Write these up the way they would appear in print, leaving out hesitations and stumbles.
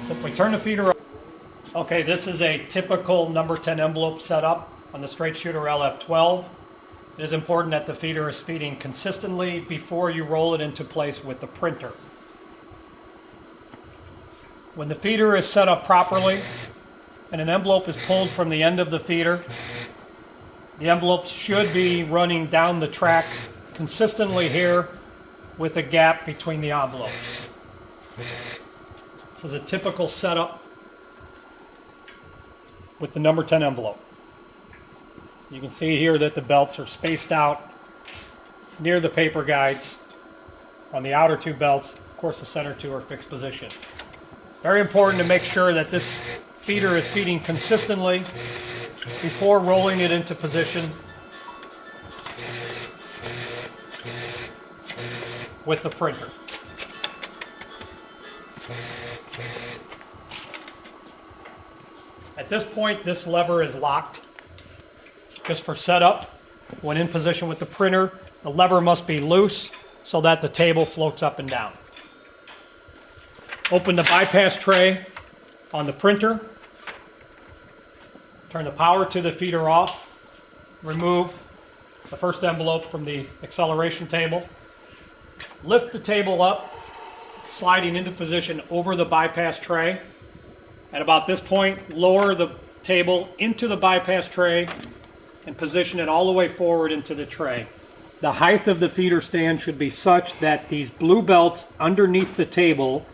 Simply turn the feeder up. Okay, this is a typical number 10 envelope setup on the straight shooter LF12. It is important that the feeder is feeding consistently before you roll it into place with the printer. When the feeder is set up properly and an envelope is pulled from the end of the feeder, the envelope should be running down the track consistently here with a gap between the envelopes. This is a typical setup with the number 10 envelope. You can see here that the belts are spaced out near the paper guides. On the outer two belts, of course, the center two are fixed position. Very important to make sure that this feeder is feeding consistently before rolling it into position with the printer. At this point, this lever is locked. Just for setup, when in position with the printer, the lever must be loose so that the table floats up and down. Open the bypass tray on the printer. Turn the power to the feeder off. Remove the first envelope from the acceleration table. Lift the table up, sliding into position over the bypass tray. At about this point, lower the table into the bypass tray and position it all the way forward into the tray. The height of the feeder stand should be such that these blue belts underneath the table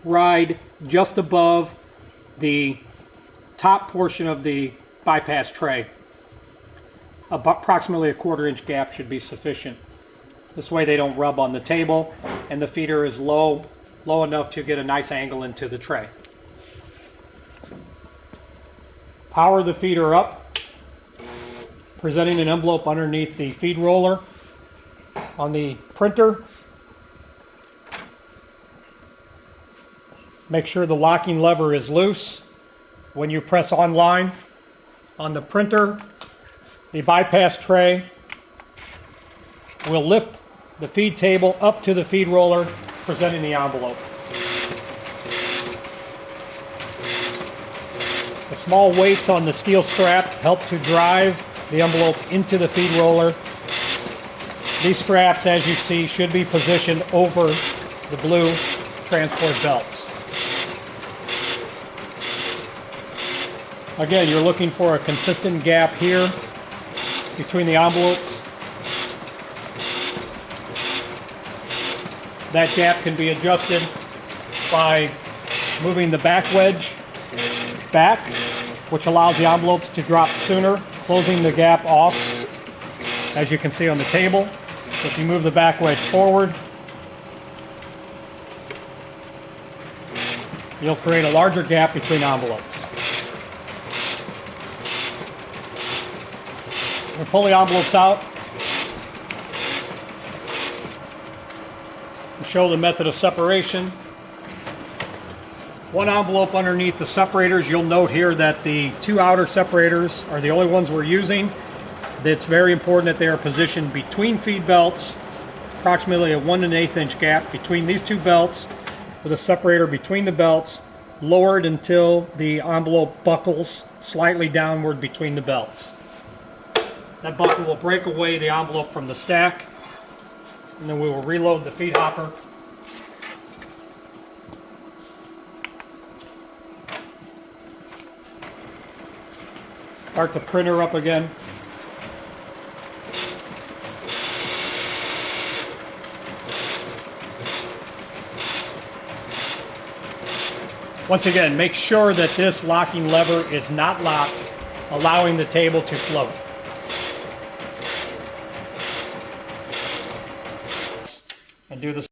ride just above the top portion of the bypass tray. Approximately a 1/4 inch gap should be sufficient. This way they don't rub on the table and the feeder is low enough to get a nice angle into the tray. Power the feeder up, presenting an envelope underneath the feed roller on the printer. Make sure the locking lever is loose. When you press online on the printer, the bypass tray will lift the feed table up to the feed roller, presenting the envelope. The small weights on the steel strap help to drive the envelope into the feed roller. These straps, as you see, should be positioned over the blue transport belts. Again, you're looking for a consistent gap here between the envelopes. That gap can be adjusted by moving the back wedge back, which allows the envelopes to drop sooner, closing the gap off, as you can see on the table. So if you move the back wedge forward, you'll create a larger gap between envelopes. We'll pull the envelopes out and show the method of separation. One envelope underneath the separators. You'll note here that the two outer separators are the only ones we're using. It's very important that they are positioned between feed belts, approximately a 1 1/8 inch gap between these two belts, with a separator between the belts, lowered until the envelope buckles slightly downward between the belts. That buckle will break away the envelope from the stack, and then we will reload the feed hopper. Start the printer up again. Once again, make sure that this locking lever is not locked, allowing the table to float. And do the